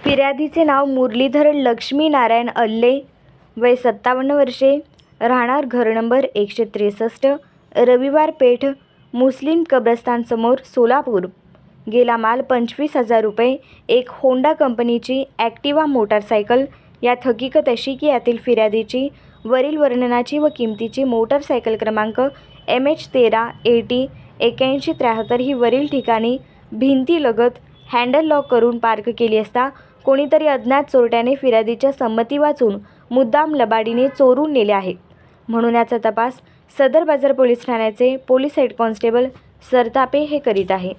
फिर्यादीचे नाव मुरलीधर लक्ष्मी नारायण अल्ले, वय 57 वर्षे, राहणार घर नंबर 163, रविवार पेठ, मुस्लिम कब्रस्तान समोर, सोलापूर. गेला माल 25,000 रुपये. एक होंडा कंपनीची ॲक्टिवा मोटारसायकल. यात हकीकत अशी की यातील फिर्यादीची वरील वर्णनाची व किमतीची मोटारसायकल क्रमांक MH13 AT 8173 ही वरील ठिकाणी भिंतीलगत हँडल लॉक करून पार्क केली असता कोणीतरी अज्ञात चोरट्याने फिर्यादीच्या संमती वाचून मुद्दाम लबाडीने चोरून नेले आहे, म्हणून याचा तपास सदर बाजार पोलीस ठाण्याचे पोलीस हेड कॉन्स्टेबल सरतापे हे करीत आहे.